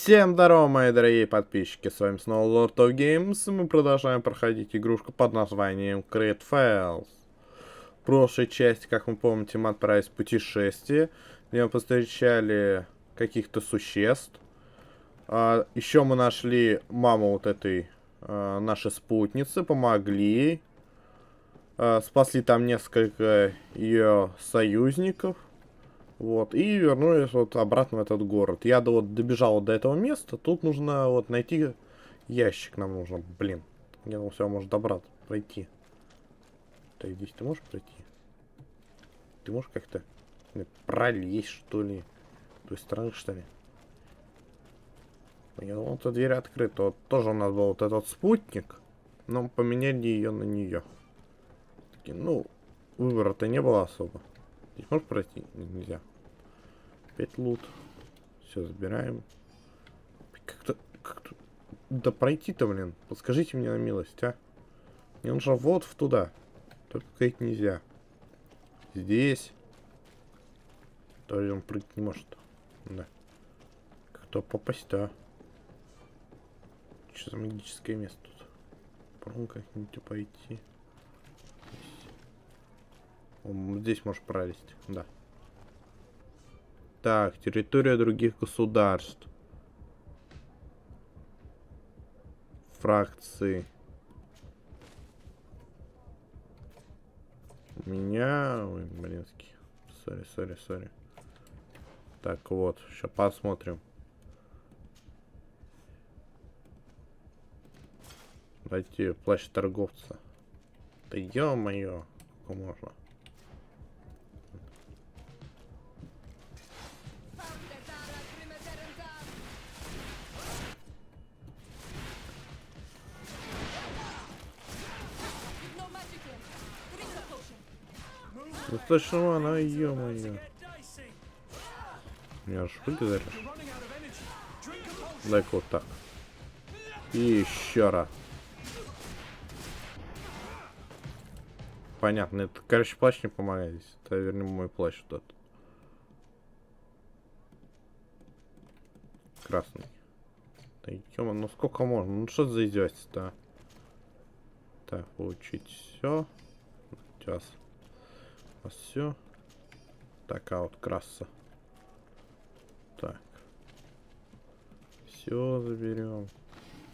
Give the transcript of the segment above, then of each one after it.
Всем здорово, мои дорогие подписчики, с вами снова Lord of Games, и мы продолжаем проходить игрушку под названием GREEDFALL. В прошлой части, как вы помните, мы отправились в путешествие, где мы повстречали каких-то существ. Еще мы нашли маму вот этой нашей спутницы, помогли ей, спасли там несколько ее союзников. Вот, и вернулись вот обратно в этот город. Я вот добежал вот до этого места. Тут нужно вот найти ящик, нам нужно, блин. Я думал, все, может добраться, пройти. Так, здесь ты можешь пройти? Ты можешь как-то пролезть, что ли? С той стороны, что ли? Я думал, эта дверь открыта. Вот тоже у нас был вот этот спутник. Но поменяли ее на нее. Ну, выбора-то не было особо. Здесь можешь пройти? Нельзя. Опять лут. Все, забираем. Как-то... Да пройти-то, блин. Подскажите мне на милость, а. Мне нужно вот в туда. Только сказать нельзя. Здесь. Тоже он прыгать не может. Да. Как-то попасть-то. Что за магическое место тут? Попробуем как-нибудь пойти. Здесь можешь пролезть, да. Так, территория других государств. Фракции. У меня... Ой, блинский. Сори. Так, вот, сейчас посмотрим. Дайте плащ торговца. Да ё-моё, сколько можно? Достаточно она, ё-моё. Меня аж выгадали. Дай-ка вот так. И еще раз. Понятно, это, короче, плащ не помогает здесь. Это, вернем мой плащ вот этот. Красный. Да ё-моё, ну сколько можно? Ну что за издевательство-то? Так, получить все. Сейчас. Все. Так, а вот краса. Так. Все заберем.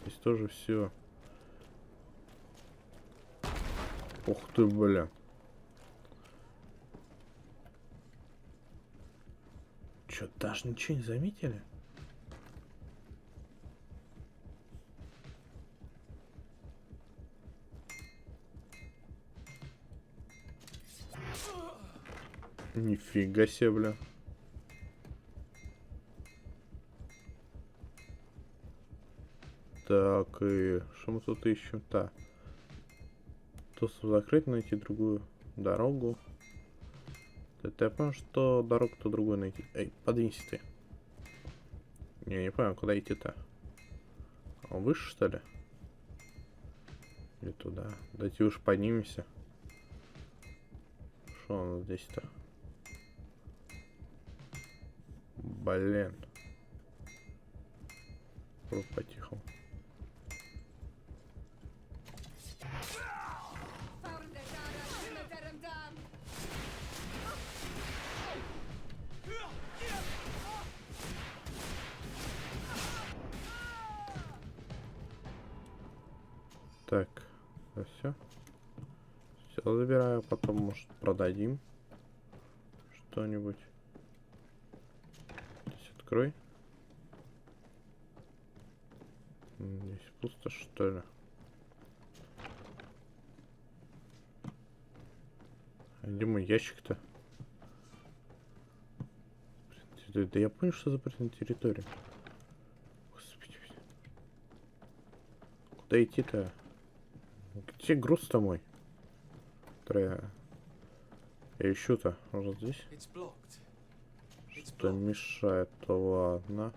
Здесь тоже все. Ух ты, бля. Чё, даже ничего не заметили? Нифига себе, бля. Так, и что мы тут ищем? Так. Доступ закрыть, найти другую дорогу. Это я понял, что дорогу-то другую найти. Эй, подвинься ты. Не понял, куда идти-то? Выше, что ли? Или туда? Давайте уж поднимемся. Что у нас здесь-то? Блин. По-тихому. Так, да все. Все забираю, потом, может, продадим что-нибудь. Здесь открой. Здесь пусто, что ли? А где мой ящик-то? Да я понял, что запретная территория. Господи. Куда идти-то? Где груз-то мой? Я ищу-то. Может здесь? Что мешает? Ладно.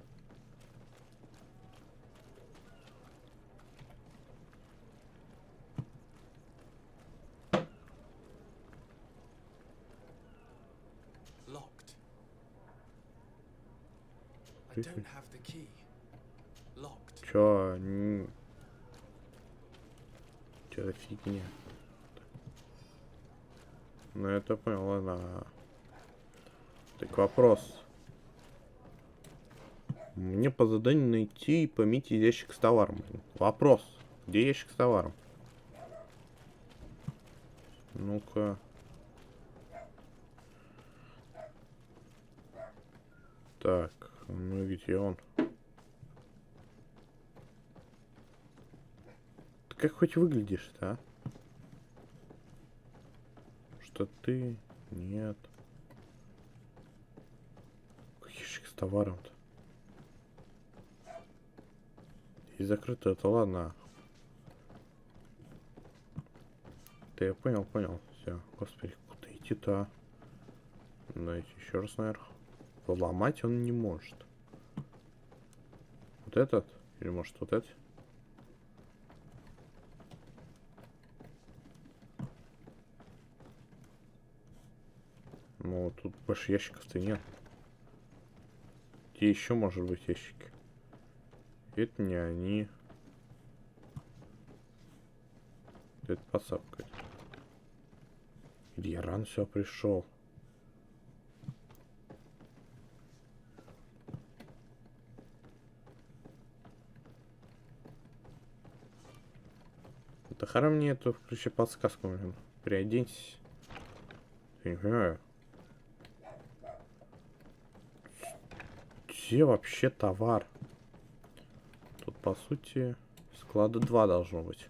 Чё? Чё за фигня? Ну это понял, ладно. Так вопрос. Мне по заданию найти и пометить ящик с товаром. Вопрос. Где ящик с товаром? Ну-ка. Так, ну где он? Ты как хоть выглядишь-то, а? Что ты? Нет. Ящик с товаром-то. И закрыто, это ладно. Да я понял. Все. Господи, куда идти-то? Давайте еще раз наверх. Взломать он не может. Вот этот? Или может вот этот? Ну, тут больше ящиков-то нет. Где еще может быть ящики? Это не они. Это подсапка. Или я рано все пришел. Это хара мне эту включи подсказку, блин. Переоденьтесь. Я не понимаю. Где вообще товар? Тут, по сути, склада 2 должно быть.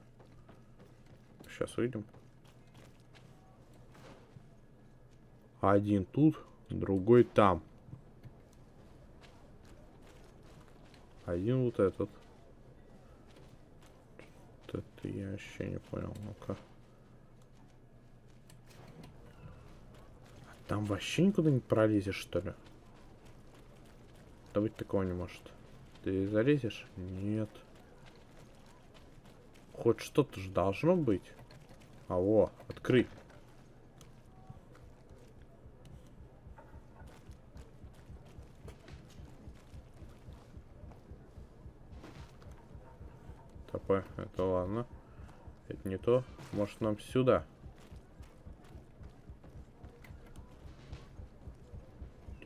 Сейчас увидим. Один тут, другой там. Один вот этот. Это я вообще не понял. Ну-ка. Там вообще никуда не пролезешь, что ли? Да быть такого не может. Ты залезешь? Нет. Хоть что-то же должно быть. А, во, открыть. Такое, это ладно. Это не то. Может нам сюда?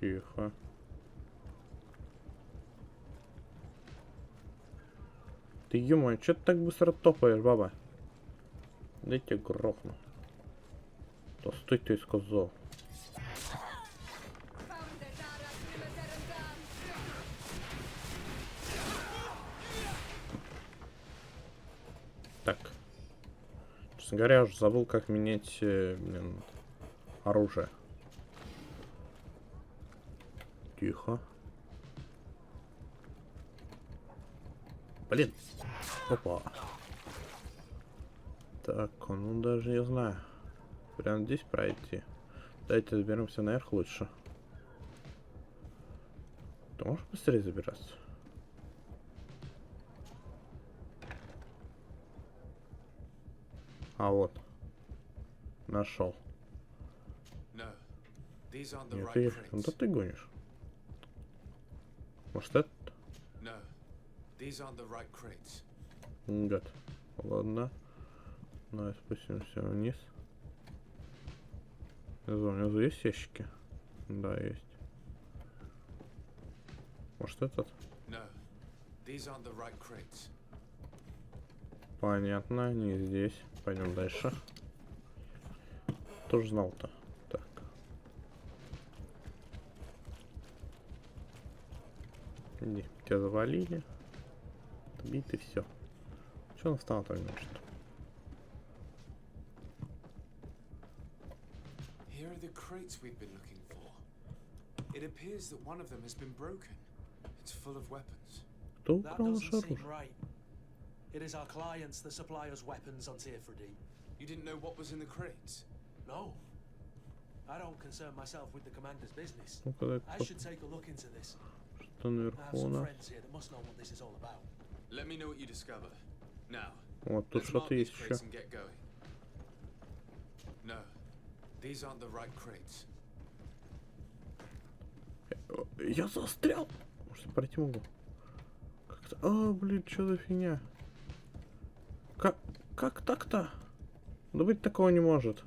Тихо. Ты, ё-моё, чё ты так быстро топаешь, баба? Да я тебя грохну. Да стой, ты сказал. Так. Честно говоря, я уже забыл, как менять, блин, оружие. Тихо. Блин. Опа. Так, ну даже не знаю. Прям здесь пройти. Давайте заберемся наверх лучше. Ты можешь быстрее забираться? А вот. Нашел. Нет, ты... Да ты гонишь. Может это? Нет. Ладно. Давай спустимся вниз. Внизу есть ящики? Да, есть. Может этот? Понятно, не здесь. Пойдем дальше. Тоже знал-то. Так. Иди, тебя завалили. Бит и все. Че он встал-то не может? Here are the crates we've been looking for. It appears that one of them has been broken. It's full of weapons. Кто украл наше оружие? Right. It is our clients that supply us weapons on Tier-3D. You didn't know what was in the crates? No. I don't concern myself with the commander's business. Ну-ка, I should take a look into this. что I have наверху у some нас? friends here that must know what this is all about. Let me know what you discover. Now. Вот тут что-то есть еще. No. These aren't the right crates. Я застрял. Может, пройти могу? Как А, блин, что за фигня? Как так-то? Да быть такого не может.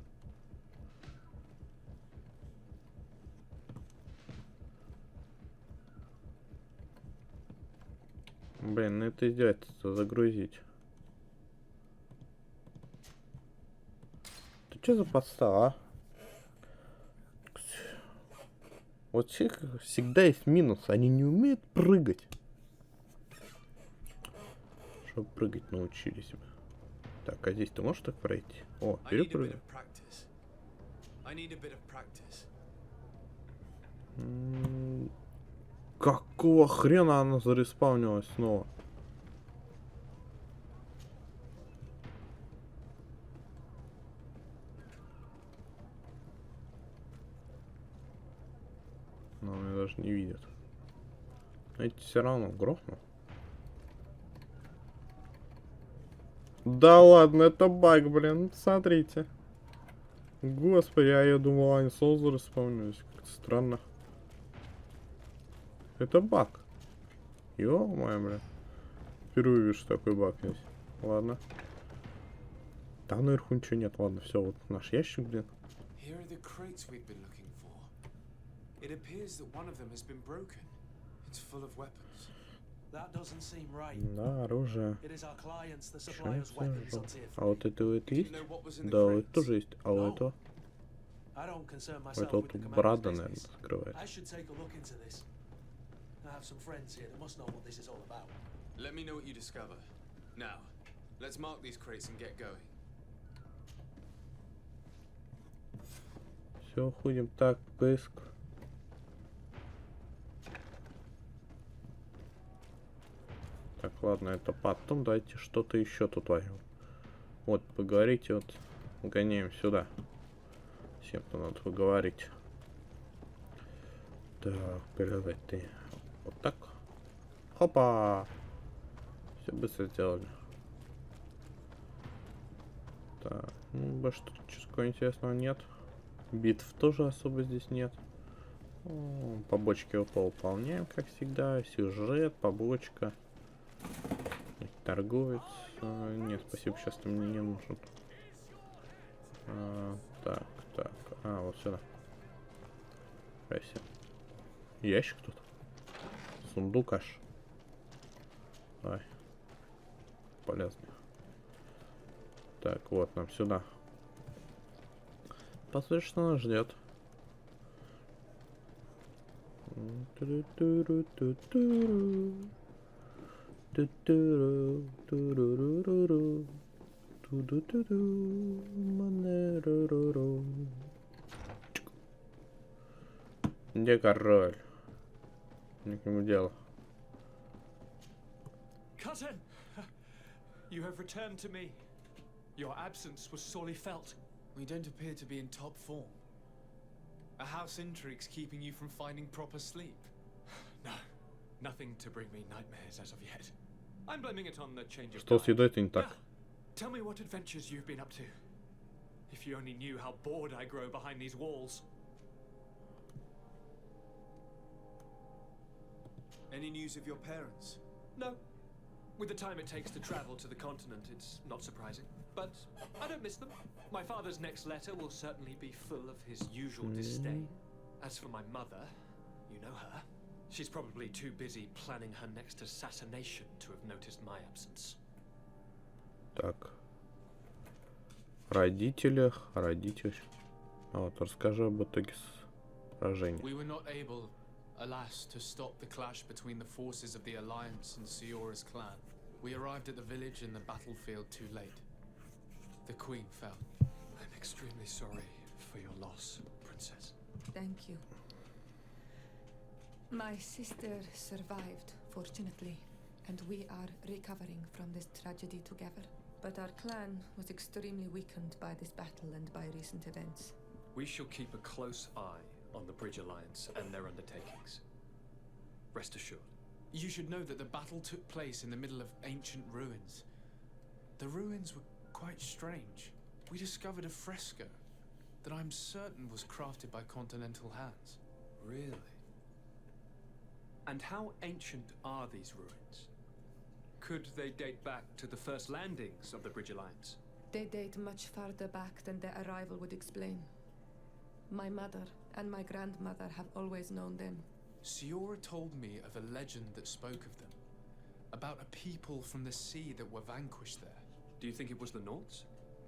Блин, ну это издевательство, загрузить. Ты что за подстава, а? Вот всегда есть минус, они не умеют прыгать. Чтобы прыгать научились бы. Так, а здесь ты можешь так пройти? О, перепрыгнул. Какого хрена она зареспавнилась снова? Но меня даже не видят. Эти все равно грохнул. Да ладно, это баг, блин, смотрите. Господи, а я думал, они снова зареспавнились. Как-то странно. Это баг. Ё-моё, блин. Впервые вижу такой баг здесь. Ладно. Там наверху ничего нет. Ладно, все, вот наш ящик, блин. Да, оружие. А вот это вот есть? Да, вот это тоже есть. А у этого? У этого тут брада, наверное, скрывает. Все, уходим. Так, поиск. Так, ладно, это потом. Давайте что-то еще тут возьмем. Вот, поговорите, вот. Гоняем сюда. Всем, кто надо поговорить. Так, передать ты. Вот так. Хопа! Все быстро сделали. Так, ну, больше тут чего интересного нет. Битв тоже особо здесь нет. О, побочки выполняем, как всегда. Сюжет, побочка. Торговец. Нет, спасибо, сейчас ты мне не нужен. Так. Вот сюда. Спасибо. Ящик тут. Сундук аж. Давай. Полезно. Так, вот нам сюда. Посмотри, что нас ждет. Где король? Не к нему дело. Cousin, you have returned to me. Your absence was sorely felt. We don't appear to be in top form. A house intrigue's keeping you from finding proper sleep. No, nothing to bring me nightmares as of yet. I'm blaming it on the change of Что с едой-то не так? Tell me what adventures you've been up to. If you only knew how bored I grow behind these walls. Any news of your parents? No. With the time it takes to travel to the continent, it's not surprising. But I don't miss them. My father's next letter will certainly be full of his usual disdain. As for my mother, you know her. She's probably too busy planning her next assassination to have noticed my absence. Так. Родителях, родитель. А вот расскажи об итоге сражения. We were not able, alas, to stop the clash between the forces of the Alliance and Siora's clan. We arrived at the village and the battlefield too late. The Queen fell. I'm extremely sorry for your loss, Princess. Thank you. My sister survived, fortunately, and we are recovering from this tragedy together. But our clan was extremely weakened by this battle and by recent events. We shall keep a close eye on the Bridge Alliance and their undertakings. Rest assured. You should know that the battle took place in the middle of ancient ruins. The ruins were quite strange. We discovered a fresco that I'm certain was crafted by continental hands. Really? And how ancient are these ruins? Could they date back to the first landings of the Bridge Alliance? They date much farther back than their arrival would explain. My mother and my grandmother have always known them. Siora told me of a legend that spoke of them, about a people from the sea that were vanquished there. Do you think it was the Nauts?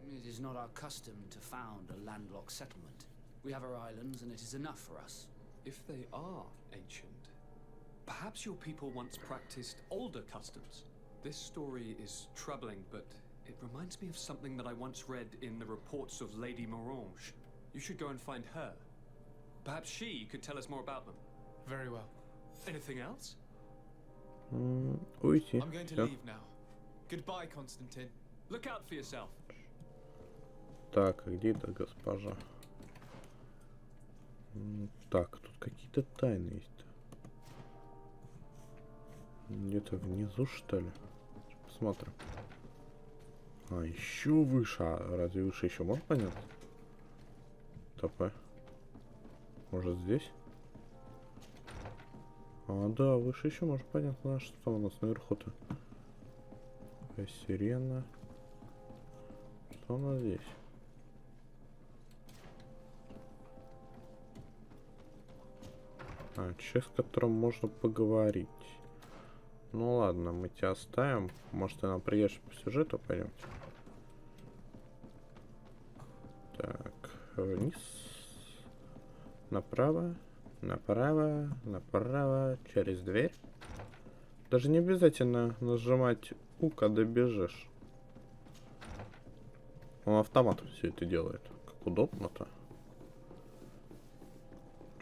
It is not our custom to found a landlocked settlement. We have our islands, and it is enough for us. If they are ancient, perhaps your people once practiced older customs. This story is troubling, but it reminds me of something that I once read in the reports of Lady Morange. You should go and find her. Perhaps she could tell us more about them. Very well. Anything else? Уйти. I'm going to Всё. leave now. Goodbye, Constantine. Look out for yourself. Так, а где эта госпожа? Так, тут какие-то тайны есть. Где-то внизу, что ли? Посмотрим. А, еще выше. А разве выше еще можно понять? ТП. Может здесь? А, да, выше еще можно понятно, что там у нас наверху-то. Сирена. Что у нас здесь? А, человек, с которым можно поговорить. Ну ладно, мы тебя оставим. Может, ты нам приедешь по сюжету, пойдемте. Так, вниз. Направо, направо, направо, через дверь. Даже не обязательно нажимать У, когда бежишь. Он автоматом все это делает. Как удобно-то.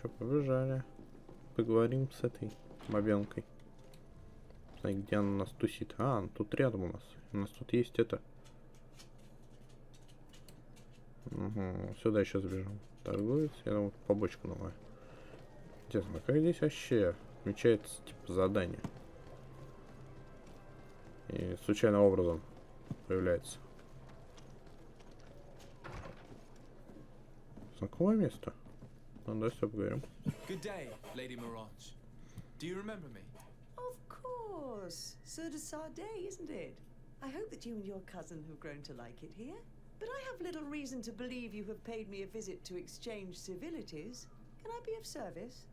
Че, побежали. Поговорим с этой бабенкой. Где она у нас тусит? А, она тут рядом у нас. У нас тут есть это. Угу, сюда еще забежим. Торгуется, я думаю, побочку новая. Интересно, как здесь вообще отмечается типа задание? И случайным образом появляется. Знакомое место? Ну, давай все поговорим. Good day, Lady Morange. Do you remember me? Of course. Sur de Sardais, isn't it? I hope that you and your cousin have grown to like it here. But I have little reason to believe you have paid me a visit to exchange civilities. Can I be of service?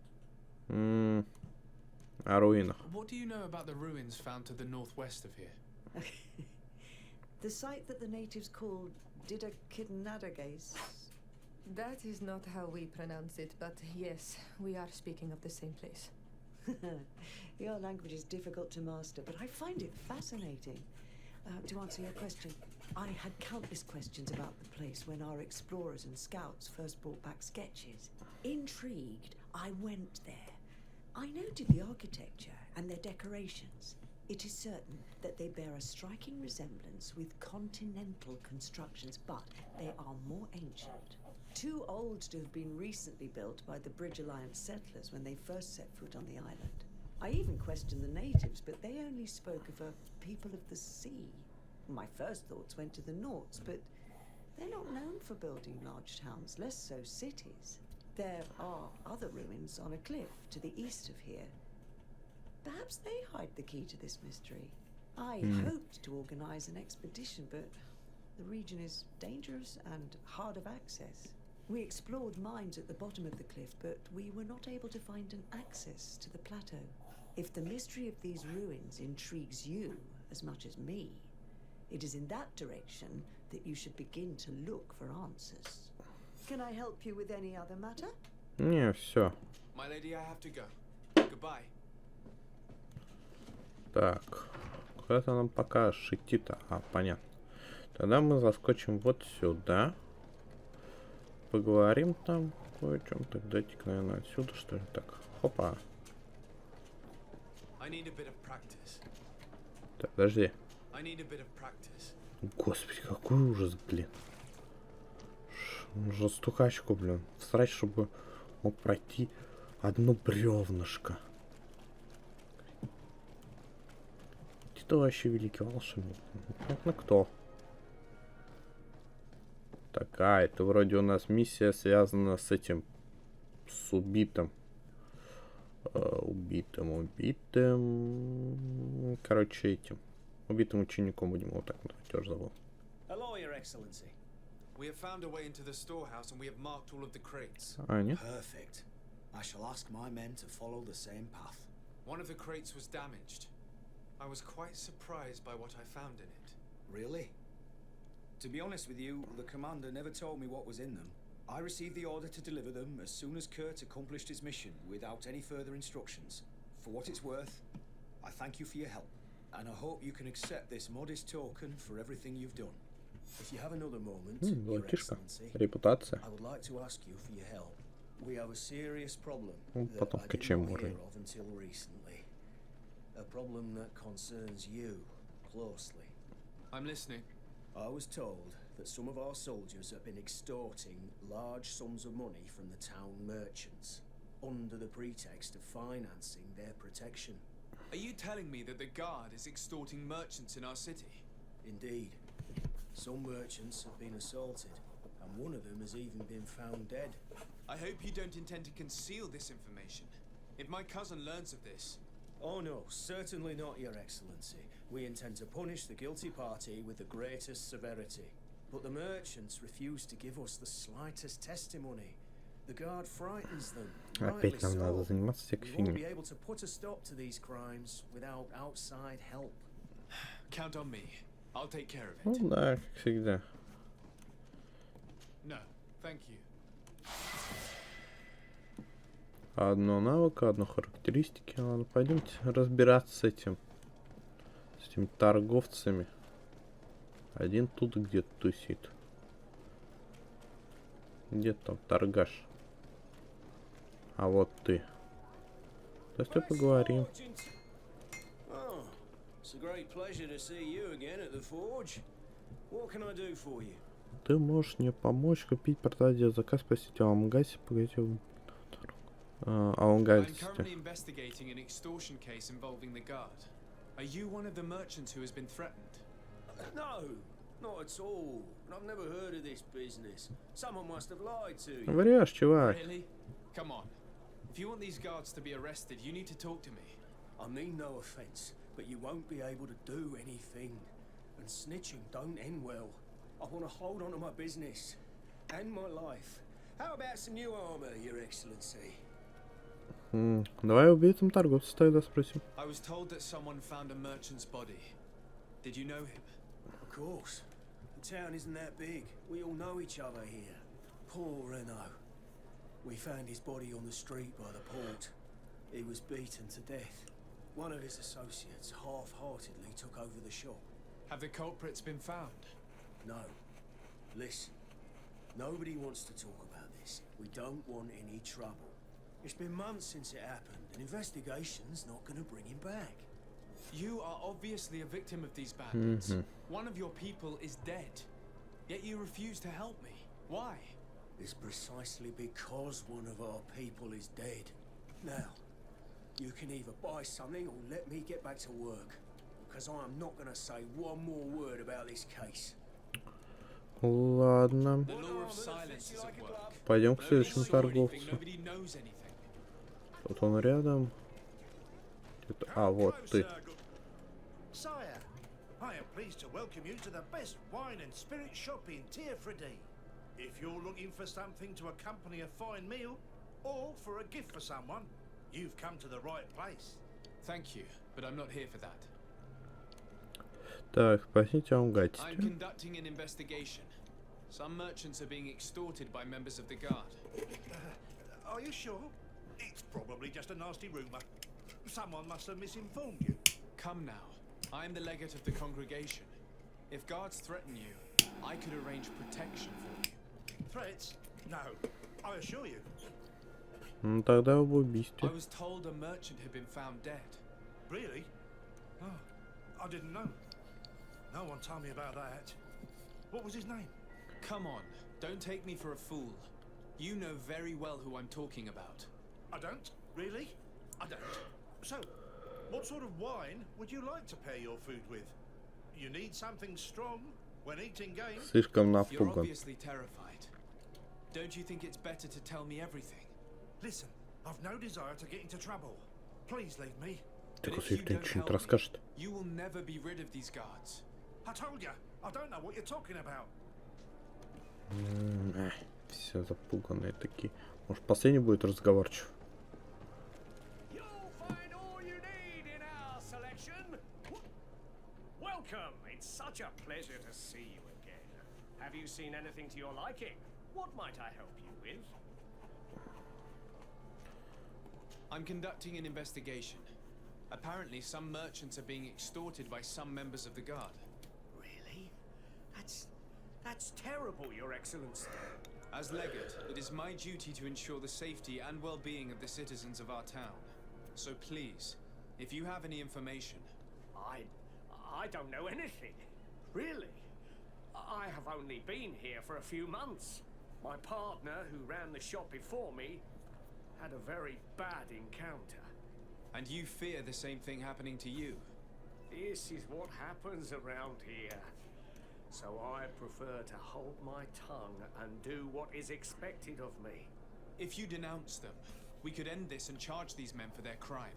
О руинах. What do you know about the ruins found to the northwest of here? The site that the natives call Didakidnadagace. That is not how we pronounce it, but yes, we are speaking of the same place. Your language is difficult to master, but I find it fascinating. To answer your question, I had countless questions about the place when our explorers and scouts first brought back sketches. Intrigued, I went there. I noted the architecture and their decorations. It is certain that they bear a striking resemblance with continental constructions, but they are more ancient. Too old to have been recently built by the Bridge Alliance settlers when they first set foot on the island. I even questioned the natives, but they only spoke of a people of the sea. My first thoughts went to the Nauts, but they're not known for building large towns, less so cities. There are other ruins on a cliff to the east of here. Perhaps they hide the key to this mystery. I hoped to organize an expedition, but the region is dangerous and hard of access. We explored mines at the bottom of the cliff, but we were not able to find an access to the plateau. If the mystery of these ruins intrigues you as much as me, it is in that direction that you should begin to look for answers. Can I help you with any other matter? Не, все. My lady, I have to go. Goodbye. Так, куда ты нам покажешь идти-то? А, понятно. Тогда мы заскочим вот сюда. Поговорим там кое о чем. Так, дайте-ка, наверное, отсюда, что ли? Так, хопа. I need a bit of practice. Так, подожди. I need a bit of practice. Господи, какой ужас, блин. Нужно стукачку, блин. Всрать, чтобы мог пройти одно бревнышко. Ты вообще великий волшебник. Понятно, кто. Такая, это вроде у нас миссия связана с этим. С убитым. Убитым. Короче, этим. Убитым учеником будем его так называть, тоже забыл. Hello, Your Excellency. We have found a way into the storehouse and we have marked all of the crates. А, нет? Perfect. I shall ask my men to follow the same path. One of the crates was damaged. I was quite surprised by what I found in it. Really? To be honest with you, the commander never told me what was in them. I received the order to deliver them as soon as Kurt accomplished his mission without any further instructions. For what it's worth, I thank you for your help, and I hope you can accept this modest token for everything you've done. If you have another moment, Your Excellency, Репутация. I would like to ask you for your help. We have a serious problem that Потом I вкачаем didn't hear уровень. of until recently. A problem that concerns you closely. I'm listening. I was told that some of our soldiers have been extorting large sums of money from the town merchants under the pretext of financing their protection. Are you telling me that the guard is extorting merchants in our city? Indeed. Some merchants have been assaulted, and one of them has even been found dead. I hope you don't intend to conceal this information. If my cousin learns of this... Oh no, certainly not, Your Excellency. We intend to punish the guilty party with the greatest severity. But the merchants refuse to give us the slightest testimony. The guard frightens them. Опять нам надо заниматься всякой We won't be фигней. able to put a stop to these crimes without outside help. Count on me. I'll take care of Ну it. да, как всегда. No, thank you. Одно навыка, одно характеристики. Ладно, пойдемте разбираться с этими торговцами. Один тут где-то тусит. Где там торгаш? А вот ты. Давай поговорим. Oh, it's a great pleasure to see you again at the forge. What can I do for you? Ты можешь мне помочь купить, продать заказ, спросить о Амгасе, поговорить о I'm Амгасе. currently investigating an extortion case involving the guard. Are you one of the merchants who has been threatened? No, not at all. I've never heard of this business. Someone must have lied to you. Врешь, чувак. Really? Come on. If you want these guards to be arrested, you need to talk to me. I mean no offense, but you won't be able to do anything. And snitching don't end well. I want to hold on to my business and my life. How about some new armor, Your Excellency? Давай убийцам торговца тогда спросим. I was told that someone found a merchant's body. Did you know him? Of course. The town isn't that big. We all know each other here. Poor Renault. We found his body on the street by the port. He was beaten to death. One of his associates half-heartedly took over the shop. Have the culprits been found? No. Listen. Nobody wants to talk about this. We don't want any trouble. It's been months since it happened. An investigation's not going to bring him back. You are obviously a victim of these bandits. One of your people is dead. Yet you refuse to help me. Why? It's precisely because one of our people is dead. Now, you can either buy something or let me get back to work. Because I am not going to say one more word about this case. Ладно. The law of silence is at work. Пойдем к No следующему need to say anything, торговцу. nobody knows anything. Вот он рядом. А, вот ты. Sire, I am pleased to welcome you to the best wine and spirit shop in Tearfredy. If you're looking for something to accompany a fine meal, or for a gift for someone, you've come to the right place. Thank you, but I'm not here for that. Так, спросите о I'm Амгате. conducting an investigation. Some merchants are being extorted by members of the guard. Are you sure? It's probably just a nasty rumour. Someone must have misinformed you. Come now. I am the legate of the congregation. If guards threaten you, I could arrange protection for you. Threats? No, I assure you. Ну тогда об I убийстве. was told a merchant had been found dead. Really? Oh, I didn't know. No one told me about that. What was his name? Come on, don't take me for a fool. You know very well who I'm talking about. I don't? Really? I don't. So, what sort of wine would you like to pair your food with? You need something strong when eating game? Слишком You're напуган. obviously terrified. Don't you think it's better to tell me everything? Listen, I've no desire to get into trouble. Please leave me. Так, если ничего не расскажет. You will never be rid of these guards. I told you, I don't know what you're talking about. Все запуганные такие. Может, последний будет разговорчив? You'll find all you need in our selection. Welcome. It's such a pleasure to see you again. Have you seen anything to your liking? What might I help you with? I'm conducting an investigation. Apparently, some merchants are being extorted by some members of the guard. Really? That's terrible, Your Excellency. As legate, it is my duty to ensure the safety and well-being of the citizens of our town. So please, if you have any information... I don't know anything. Really? I have only been here for a few months. My partner, who ran the shop before me, had a very bad encounter. And you fear the same thing happening to you? This is what happens around here. So I prefer to hold my tongue and do what is expected of me. If you denounce them, we could end this and charge these men for their crime.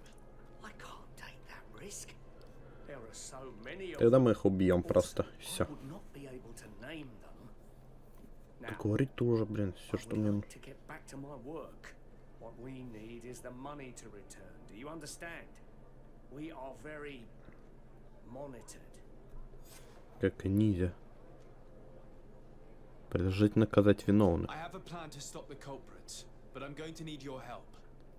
I can't take that risk. There are so many of Тогда them. мы их убьем просто. I Все. would not be able to name them. Now, Говорит тоже, блин, все, I что would мне like нужно. to get back to my work. What we need is the money to return. Do you understand? We are very monitored. Как ниндзя. Предложить наказать виновных. I have a plan to stop the culprits, but I'm going to need your help.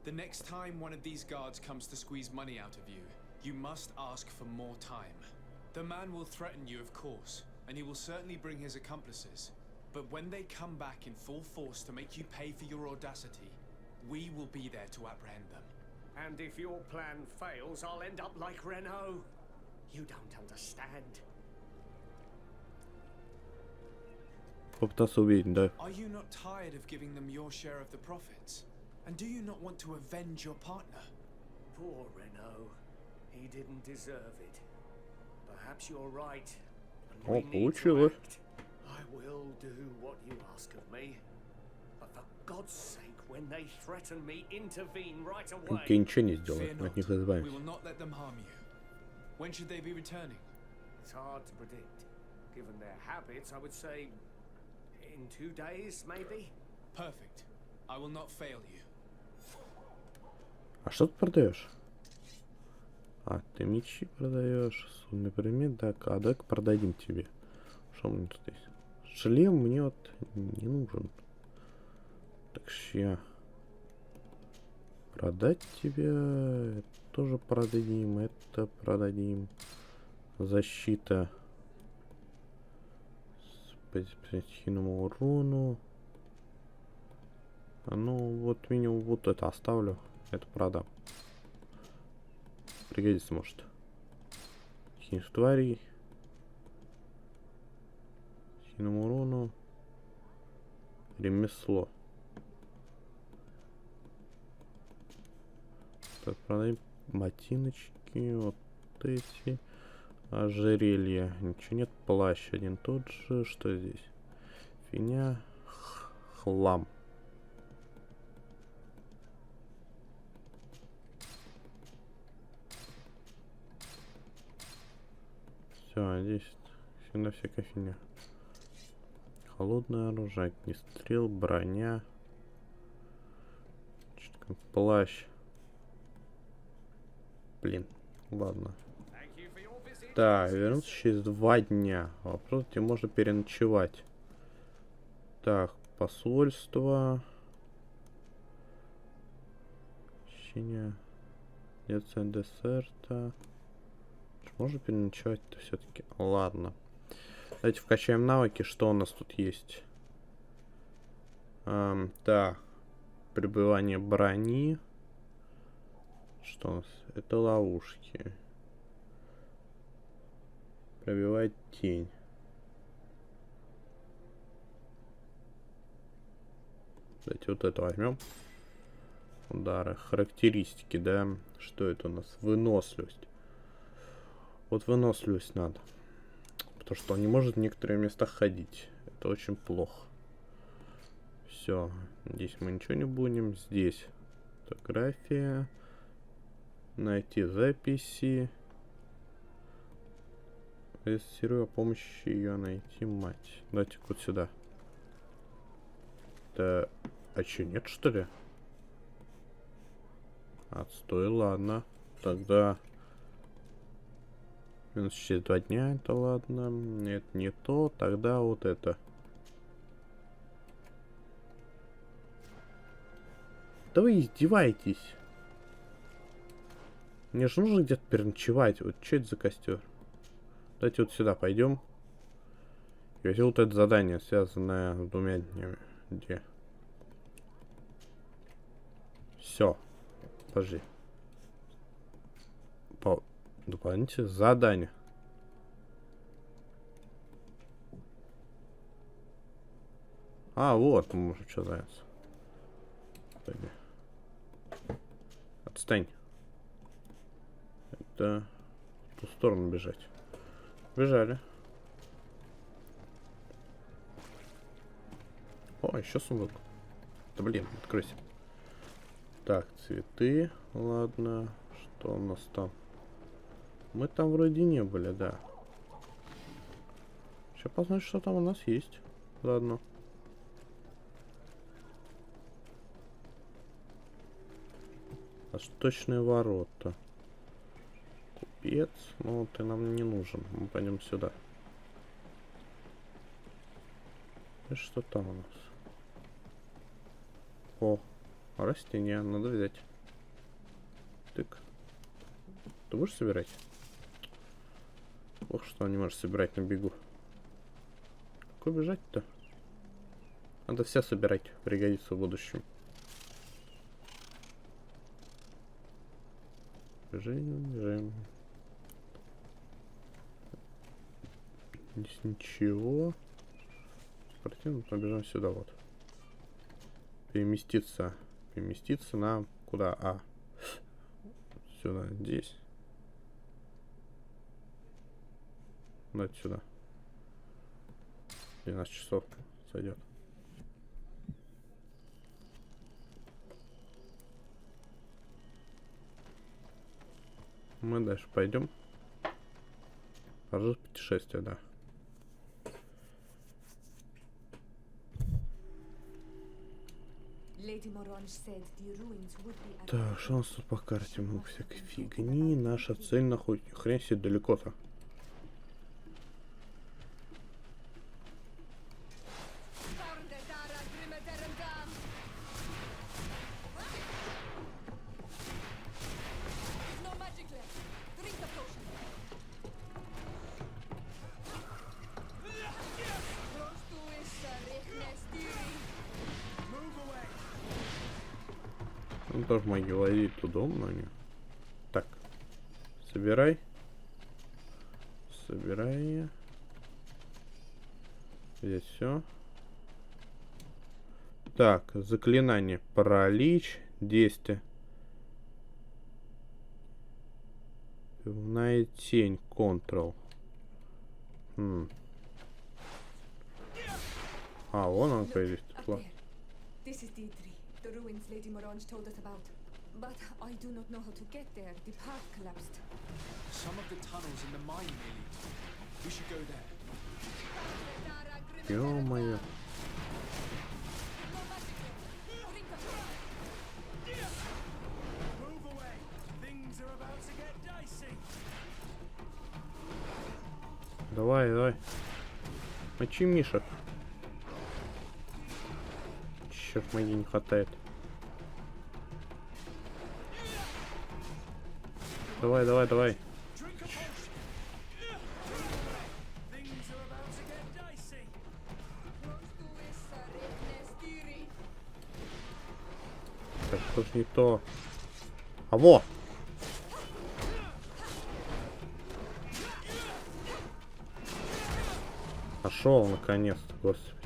The next time one of these guards comes to squeeze money out of you, you must ask for more time. The man will threaten you, of course, and he will certainly bring his accomplices. But when they come back in full force to make you pay for your audacity, we will be there to apprehend them. And if your plan fails, I'll end up like Renault. You don't understand. Попытаться убить, да. Are you not tired of giving them your share of the profits? And do you not want to avenge your partner? Poor Renault. He didn't deserve it. Perhaps you're right. And О, we need to получилось. act. I will do what you ask of me. But for God's sake, when they threaten me, intervene right away. Тебе ничего не Fear сделают, мы not. от них We избавимся. will not let them harm you. When should they be returning? It's hard to predict. Given their habits, I would say in 2 days, maybe. Perfect. I will not fail you. А что ты продаешь? А, ты мечи продаешь, судный предмет, так, а давай-ка продадим тебе. Что мне тут есть? Шлем мне вот не нужен. Так ща. Продать тебе, это тоже продадим, это продадим. Защита. По стихийному урону. А ну, вот минимум вот это оставлю. Это продам. Пригодится, может. Хинж тварей. Стихийному урону. Ремесло. Так, продаем ботиночки. Вот эти. Ожерелье. Ничего нет. Плащ один тот же. Что здесь? Фигня. Хлам. Все, здесь всегда всякая фигня. Холодное оружие, огнестрел, броня. Что-то плащ. Блин, ладно. Так, вернуться через 2 дня. Вопрос, где можно переночевать. Так, посольство. Ощущение. Детство десерта. Можно переночевать-то все-таки? Ладно. Давайте вкачаем навыки. Что у нас тут есть? Так. Прибывание брони. Что у нас? Это ловушки. Пробивать тень. Давайте вот это возьмем. Удары. Характеристики, да? Что это у нас? Выносливость. Вот выносливость надо. Потому что он не может в некоторых местах ходить. Это очень плохо. Все. Здесь мы ничего не будем. Здесь фотография. Найти записи. Регистрирую о помощи ее найти мать. Дайте вот сюда. Да, а чё, нет что ли? Отстой, ладно. Тогда минус через 2 дня, это ладно. Нет, не то. Тогда вот это. Да вы издеваетесь. Мне же нужно где-то переночевать. Вот что это за костер? Давайте вот сюда пойдем. И возьму вот это задание, связанное с 2 днями. Где? Все. Подожди. Дополнительное задание. А, вот, мы можем что заняться. Пойди. Отстань. Это в ту сторону бежать. Бежали. О, еще сундук. Да блин, откройся. Так, цветы. Ладно. Что у нас там? Мы там вроде не были, да. Сейчас посмотрим, что там у нас есть. Ладно. Восточные ворота. Купец. Ну, ты нам не нужен. Мы пойдем сюда. И что там у нас? О, растения. Надо взять. Тык. Ты будешь собирать? Ох, что не можешь собирать на бегу. Как убежать-то? Надо все собирать. Пригодится в будущем. Бежим, бежим. Здесь ничего. Спортивно, побежим сюда вот. Переместиться. Переместиться на куда? А. Сюда, здесь. Давайте сюда. 12 часов сойдет. Мы дальше пойдем. Продолжить путешествие, да. Так, что у нас тут по карте? Много всякой фигни. Наша цель находится. Хрен себе далеко-то. Ну, тоже магия ловить туда, но не. Так. Собирай. Собирай. Здесь все. Так, заклинание. Паралич. Действие. Пивная тень. Ctrl. А, вон он появился. The ruins Lady Morange told us about. But I do not know how to get there. The path collapsed. Some of the tunnels in the mine near lead. We should go there. Ё-моё. Давай, давай. Мочи, Миша. Черт, магии не хватает. Давай, давай, давай. Так, что ж не то. А во! Нашел наконец-то, господи.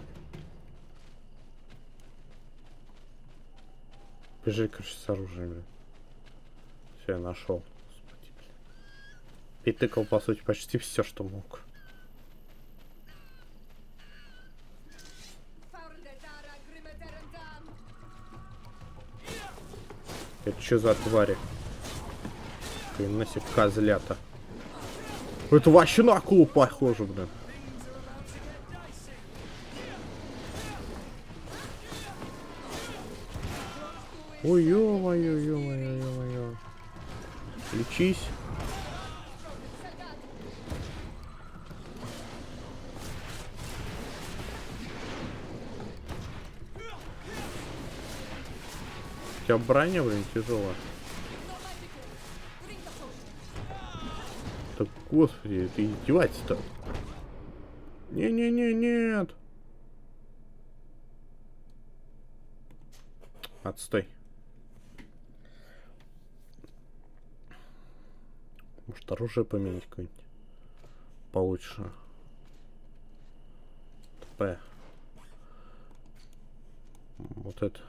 Бежи, короче, с оружием, блин. Все, я нашел. Господи, блин. Перетыкал, по сути, почти все, что мог. Это что за твари? Хрена себе козлята. Это вообще на акулу похоже, блин. Ой, ё-моё, ё-моё, ё-моё. Лечись. У тебя броня, блин, тяжелая. Так, господи, ты издеваешься-то? Не-не-не, нет. Отстой. Может, оружие поменять какое-нибудь получше. ТП. Вот это.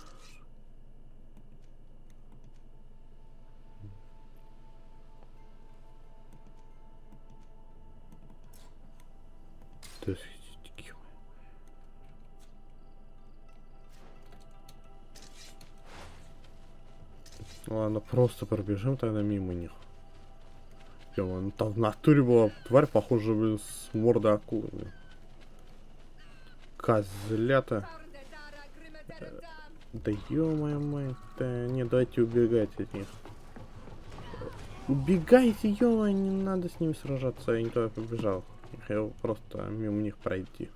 Ладно, просто пробежим тогда мимо них. Ну, там в натуре была тварь, похожая, блин, с мордой акулы. Блин. Козлята. Да ё-моё, мать-то. Не, давайте убегать от них. Убегайте, ё, не надо с ними сражаться, я не туда побежал. Я хотел просто мимо них пройти.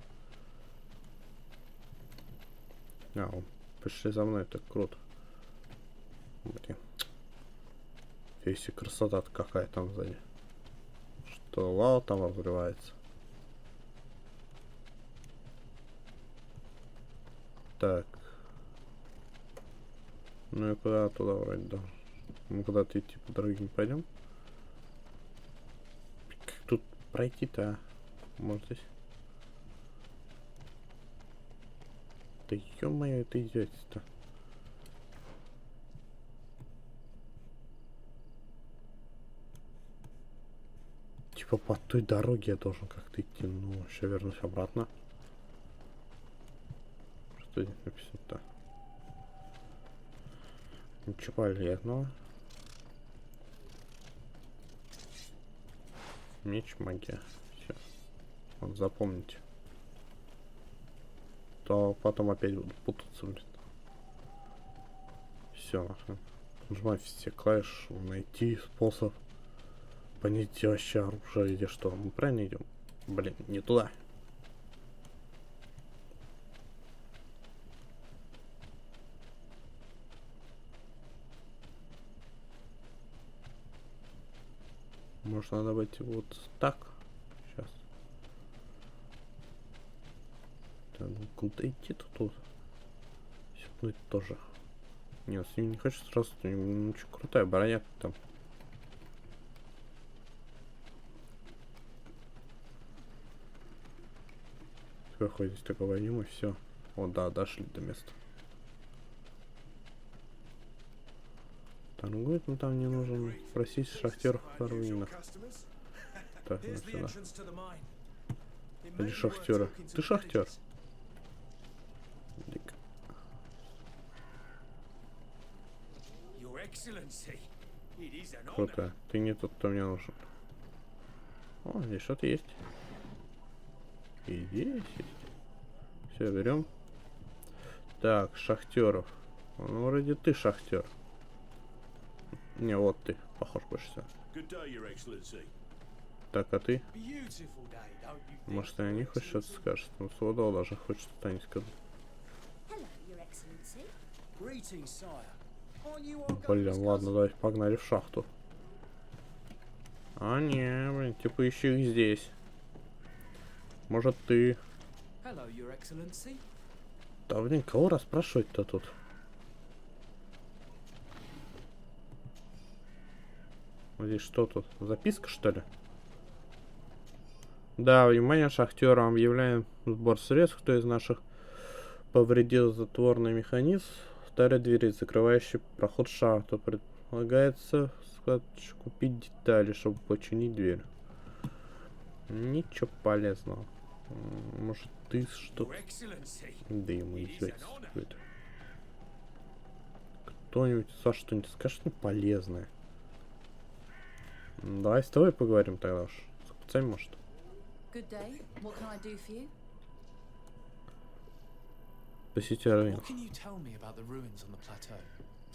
Пришли за мной, так круто. Блин. Если красота-то какая там сзади. Что лава там разрывается. Так. Ну и куда туда вроде должен. Мы куда-то идти по дороге не пойдем. Как тут пройти-то? Может здесь? Да ё-моё, это издевательство. Типа по той дороге я должен как-то идти. Ну, сейчас вернусь обратно. Что здесь написано-то? Ничего полезного. Меч, магия. Все. Вот запомните. То потом опять буду путаться, блин. Все. Нажимать все клавиши, найти способ понять вообще оружие или что. Мы правильно идем? Блин, не туда. Может, надо быть вот так. Сейчас. Да, ну куда идти-то тут? Сюда тоже. Нет, с ним не хочу сразу. Ну, что, крутая броня там. Сверху здесь такой возьмем и все. Вот, да, дошли до места. Торгует, но там не нужен просить шахтеров в руинах. Так, ну сюда. Или шахтера. Ты шахтер? Дик. Круто. Ты не тот, кто мне нужен. О, здесь что-то есть. И здесь есть. Все, берем. Так, шахтеров. Ну, вроде ты шахтер. Не, вот ты. Похож больше всего. Так, а ты? Может, они не хоть что-то скажут. Ну, Сводол даже хоть что-то они скажут. Блин, ладно, давай погнали в шахту. А, не, блин, типа еще их здесь. Может, ты? Да, блин, кого расспрашивать-то тут? Здесь что тут? Записка, что ли? Да, внимание, шахтерам объявляем сбор средств. Кто из наших повредил затворный механизм? Вторая дверь, закрывающая проход в шахту. Предлагается купить детали, чтобы починить дверь. Ничего полезного. Может, ты что-то... Да ему издевательство. Кто-нибудь, Саша, что-нибудь скажет мне полезное? Давай с тобой поговорим тогда уж. С купцами, может. Good day. What can I do for you? Посетите рынок. What can you tell me about the ruins on the plateau?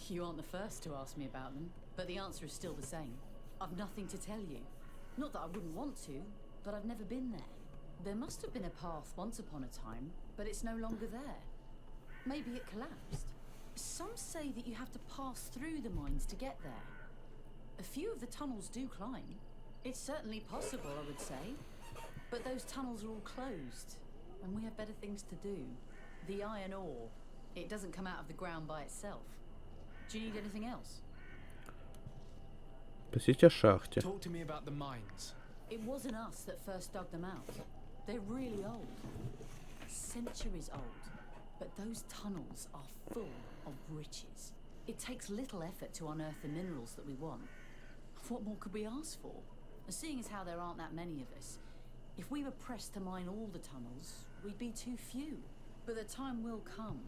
You aren't the first to ask me about them, but the answer is still the same. I've nothing to tell you. Not that I wouldn't want to, but I've never been there. There must have been a path once upon a time, but it's no longer there. Maybe it collapsed. Some say that you have to pass through the mines to get there. A few of the tunnels do climb. It's certainly possible, I would say. But those tunnels are all closed, and we have better things to do. The iron ore, it doesn't come out of the ground by itself. Do you need anything else? Посетите шахте. Talk to me about the mines. It wasn't us that first dug them out. They're really old. Centuries old. But those tunnels are full of riches. It takes little effort to unearth the minerals that we want. What more could we ask for? Seeing as how there aren't that many of us, if we were pressed to mine all the tunnels, we'd be too few. But the time will come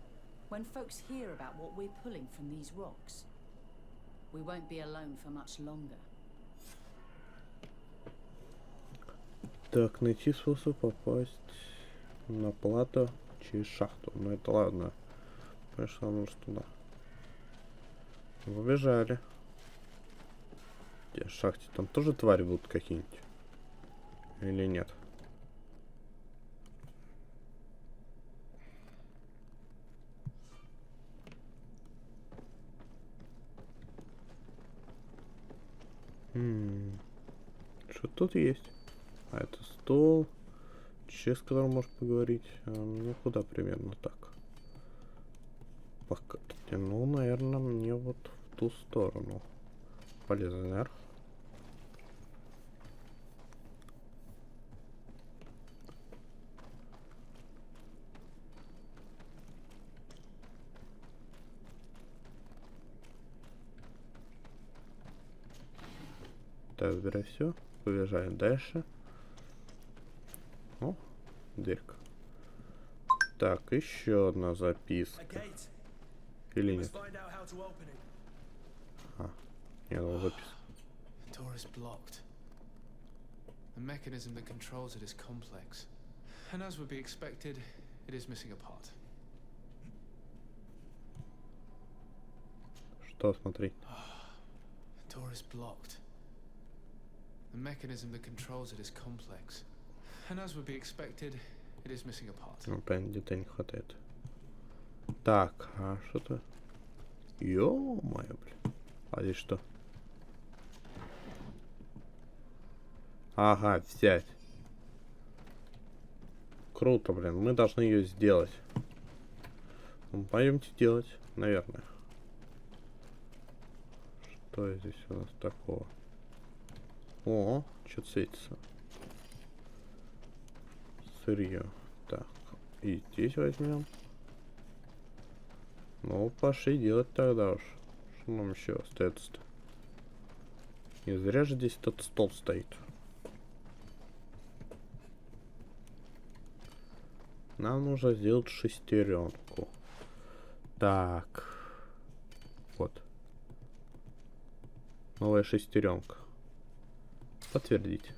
when folks hear about what we're pulling from these rocks. We won't be alone for much longer. Так, найти способ попасть на плато через шахту. Ну это ладно. Пошла нужно туда. Побежали. Где в шахте? Там тоже твари будут какие-нибудь? Или нет? Что тут есть? А это стол, с которым можешь поговорить. Ну куда примерно так? По карте. Ну, наверное, мне вот в ту сторону. Полезно наверх. Так, забирай все. Побежали дальше. О, дырка. Так, еще одна записка. Или нет? А, нет, ну записка. Door is blocked. The mechanism that controls it is complex. And as would be expected, it is missing a part. Что смотреть? Door is blocked. The mechanism that controls it is complex. And as would be expected, it is missing a part. Ну, понятно, где-то не хватает. Так, а что-то... Ё-моё, блин. А здесь что? Ага, взять. Круто, блин. Мы должны ее сделать. Ну, пойдемте делать, наверное. Что здесь у нас такого? О, что-то светится. Сырье. Так, и здесь возьмем. Ну, пошли делать тогда уж. Что нам еще остается-то? Не зря же здесь тот стол стоит. Нам нужно сделать шестеренку. Так. Вот. Новая шестеренка. Подтвердить.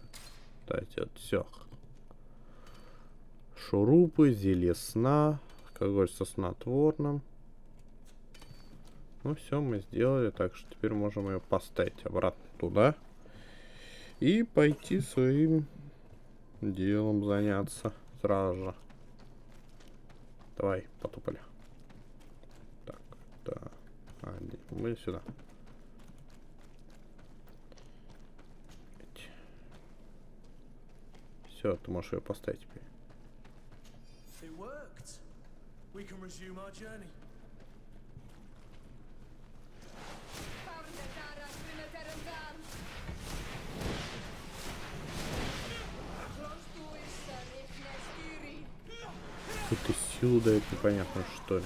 Давайте вот все. Шурупы, зелье сна, алкоголь со снотворным. Ну все, мы сделали, так что теперь можем ее поставить обратно туда. И пойти своим делом заняться сразу же. Давай, потопали. Так, да. Мы сюда. Все, ты можешь ее поставить теперь. Какую-то силу дает, непонятно что ли.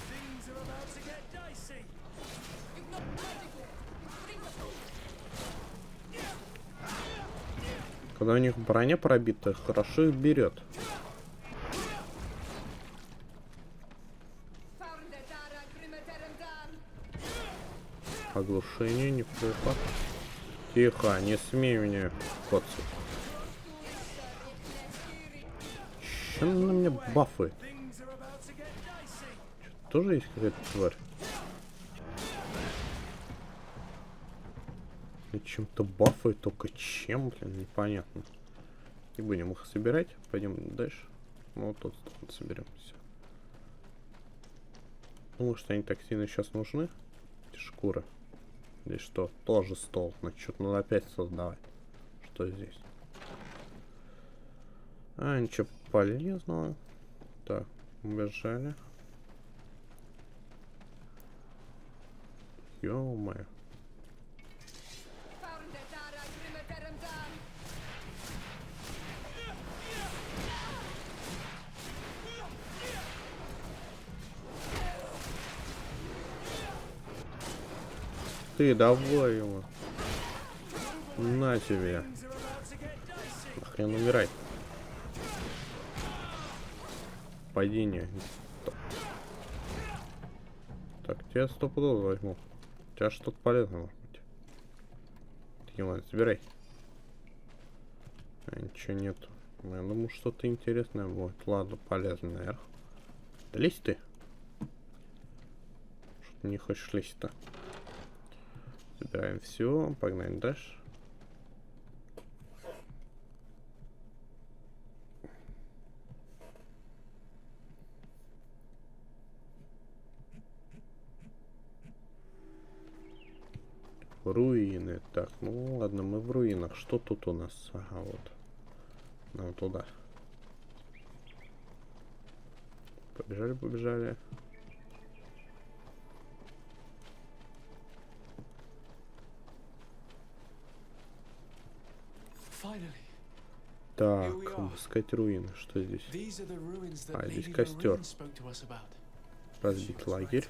Когда у них броня пробита, хорошо их берет. Оглушение неплохо. Тихо, не смей меня коцать. Че на меня бафает? Тоже есть какая-то тварь? И чем-то бафает, только чем, блин, непонятно. Не будем их собирать, пойдем дальше. Ну, вот тут соберем все. Думаю, что они так сильно сейчас нужны. Эти шкуры. Здесь что? Тоже стол. Значит, что-то надо опять создавать. Что здесь? А, ничего полезного. Так, убежали. Ё-моё. Ты давай его. На тебе. Нахрен умирай. Падение. Так, тебя стопудово возьму. У тебя что-то полезное может быть. Таким ладно, забирай. А, ничего нету. Я думаю, что-то интересное будет. Ладно, полезно наверх. Да лезь ты. Что-то не хочешь лезть-то. Собираем все, погнали дальше. Руины. Так, ну ладно, мы в руинах. Что тут у нас? Ага, вот. Нам туда. Побежали, побежали. Так, обыскать руины. Что здесь? А, здесь костер. Разбить лагерь.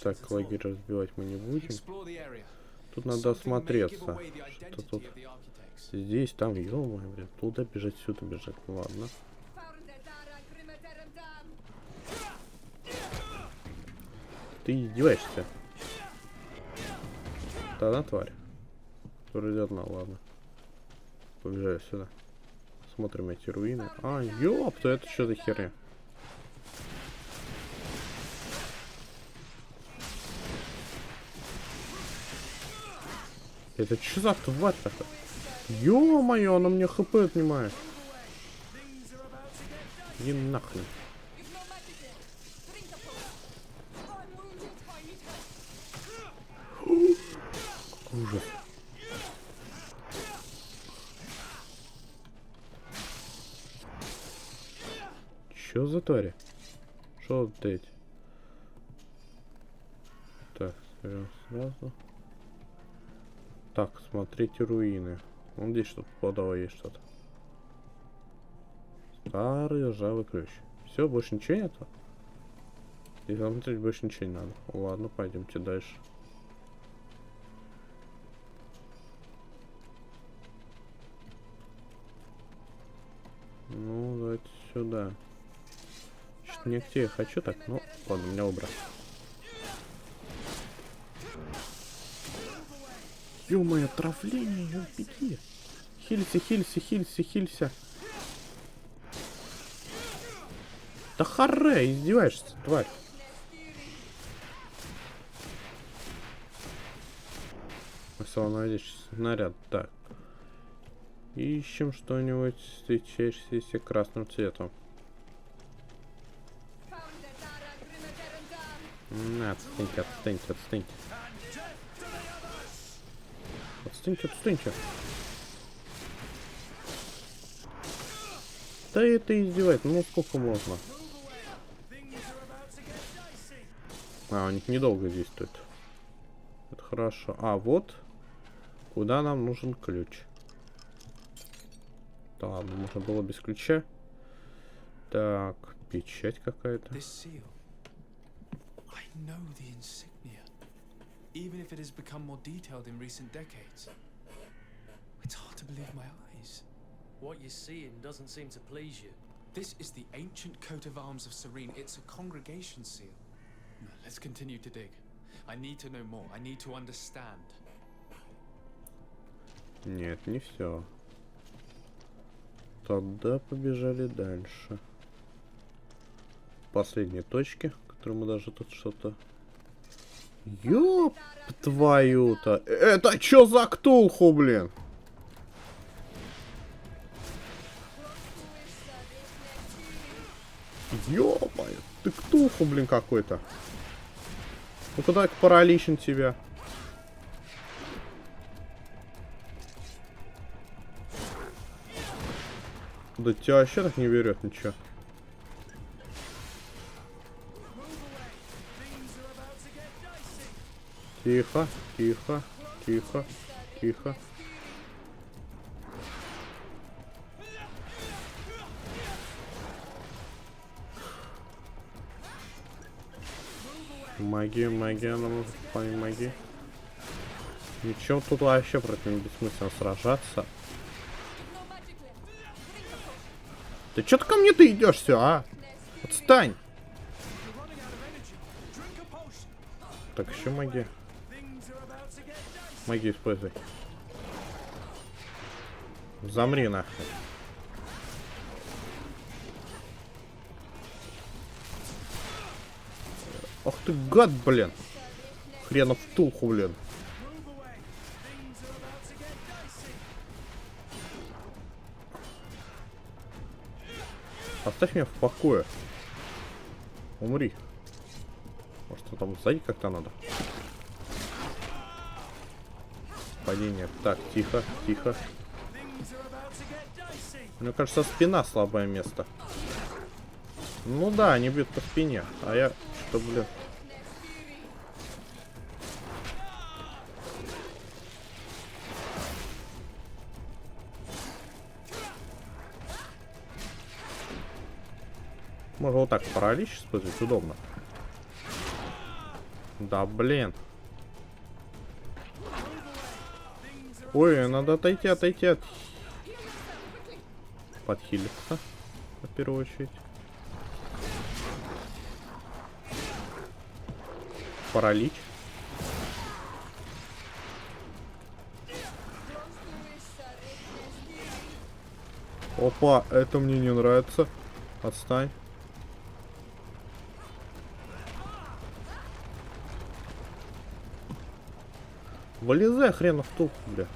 Так, лагерь разбивать мы не будем. Тут надо осмотреться. Что тут? Здесь, там, ё-моё, блин. Туда бежать, сюда бежать. Ну ладно. Ты издеваешься? Та тварь. Вроде одна, ладно. Побежали сюда. Смотрим эти руины. А, ёпта, это что за херня? Это что за тварь такая? Ё-моё, она мне хп отнимает. Иди нахрен. Ужас. Чё за твари? Что вот эти? Так, берем сразу. Так, смотрите руины. Вон здесь что-то подавай, есть что-то. Старый ржавый ключ. Все, больше ничего нету? И смотреть больше ничего не надо. Ладно, пойдемте дальше. Ну, давайте сюда. Что-то не где я хочу так, ну, ладно, меня убрал. Ё-моё, отравление, ё-пики. Хилься, хилься, хилься, хилься. Да харе, издеваешься, тварь. Самонаводящий снаряд, так. Ищем что-нибудь, встречающееся красным цветом. На, отстаньте, отстаньте, отстаньте. Отстаньте, отстаньте. Да это издевает, ну сколько можно? А, у них недолго действует. Это хорошо. А, вот. Куда нам нужен ключ? Да ладно, можно было без ключа. Так, печать какая-то. Even if it has become more detailed in recent decades. It's hard to believe my eyes. What you're seeing doesn't seem to please you. This is the ancient coat of arms of Serene. It's a congregation seal. Let's continue to dig. I need to know more. I need to understand. Нет, не все. Тогда побежали дальше. Последние точки, которые мы даже тут что-то... Ёп твою-то! Это чё за Ктулху, блин? Ёпай, ты Ктулху, блин, какой-то. Ну куда параличен тебя? Да тебя вообще так не берет ничего. Тихо, тихо, тихо, тихо. Магия, магия, нам магия. Ничего, тут вообще против него бессмысленно сражаться. Ты чё-то ко мне ты идешь все, а? Отстань! Так, еще магия. Магию используй. Замри нахуй. Ах ты гад, блин. Хренов Ктулху, блин. Оставь меня в покое. Умри. Может, там сзади как-то надо? Падение. Так, тихо, тихо. Мне кажется, спина слабое место. Ну да, они бьют по спине. А я что, блин? Можно вот так паралич использовать, удобно. Да, блин. Ой, надо отойти, отойти от... Подхилиться, в первую очередь. Паралич. Опа, это мне не нравится. Отстань. Вылезай, хренов Ктулху, бля.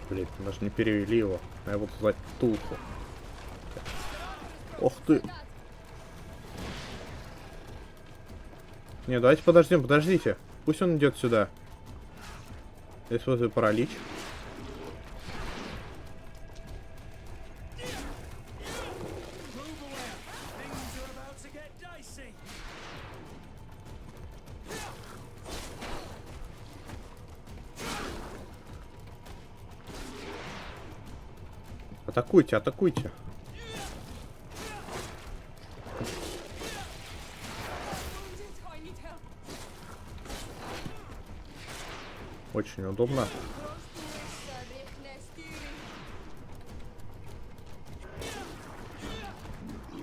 Блин, даже не перевели его. Я буду звать Ктулху. Ох ты. Не, давайте подождем, подождите. Пусть он идет сюда. Я использую паралич. Атакуйте, атакуйте. Очень удобно.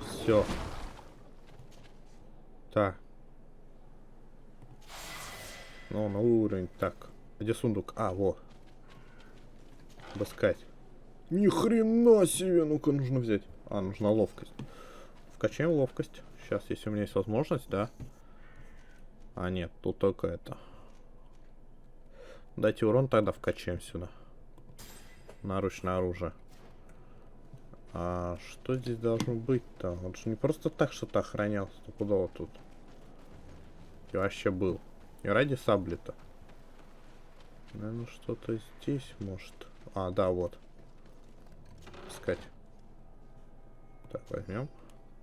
Все. Так. Ну, на уровень. Так. Где сундук? А, вот. Баскать. Ни хрена себе, ну-ка нужно взять. А, нужна ловкость. Вкачаем ловкость. Сейчас, если у меня есть возможность, да. А, нет, тут только это. Дайте урон, тогда вкачаем сюда. Наручное оружие. А что здесь должно быть-то? Он же не просто так что-то охранял. Стопудово тут. И вообще был. И ради сабли-то. Наверное, что-то здесь может. А, да, вот. Искать. Так, возьмем.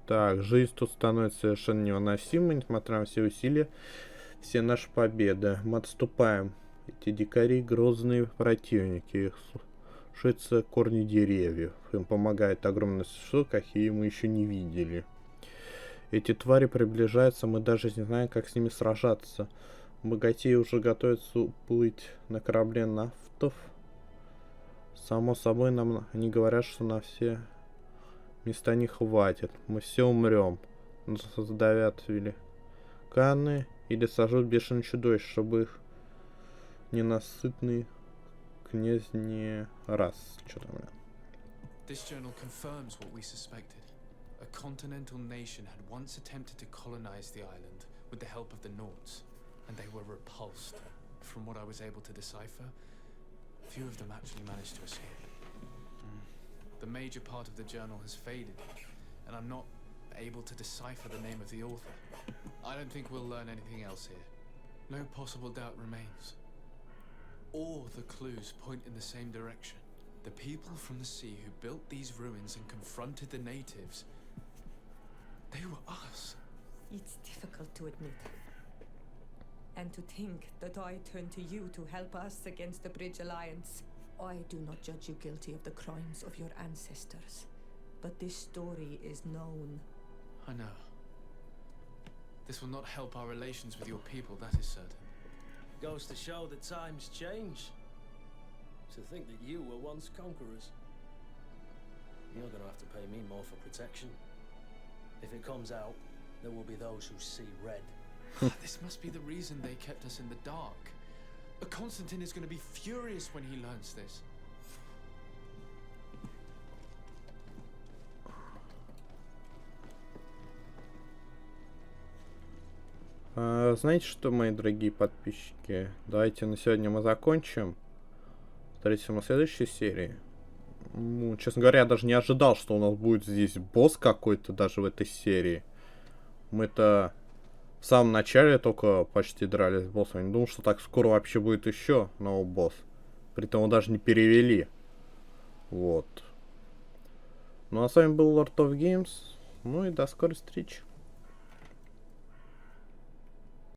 Так, жизнь тут становится совершенно невыносимой, несмотря на все усилия, все наши победы. Мы отступаем. Эти дикари грозные противники. Их сушатся корни деревьев. Им помогает огромное существо, какие мы еще не видели. Эти твари приближаются, мы даже не знаем, как с ними сражаться. Богатеи уже готовятся уплыть на корабле нафтов. Само собой, нам они говорят, что на все места не хватит. Мы все умрем. Нас задавят великаны Или сожрут бешеных чудовищ, чтобы их ненасытный князь не раз. Что там, бля? This journal confirms what we suspected. A continental nation had once attempted to colonize the island with the help of the Nords, and they were repulsed. From what I was able to decipher, few of them actually managed to escape. The major part of the journal has faded, and I'm not able to decipher the name of the author. I don't think we'll learn anything else here. No possible doubt remains. All the clues point in the same direction. The people from the sea who built these ruins and confronted the natives, they were us. It's difficult to admit. And to think that I turn to you to help us against the Bridge Alliance. I do not judge you guilty of the crimes of your ancestors. But this story is known. I know. This will not help our relations with your people, that is certain. Goes to show that times change. To think that you were once conquerors. You're gonna have to pay me more for protection. If it comes out, there will be those who see red. This must be the reason they kept us in the dark. Constantine is going to be furious when he learns this. Знаете что, мои дорогие подписчики? Давайте на сегодня мы закончим. Встретимся на следующей серии. Ну, честно говоря, я даже не ожидал, что у нас будет здесь босс какой-то даже в этой серии. Мы-то в самом начале только почти дрались с боссом. Не думал, что так скоро вообще будет еще новый босс. Притом его даже не перевели. Вот. Ну а с вами был Lord of Games. Ну и до скорой встречи.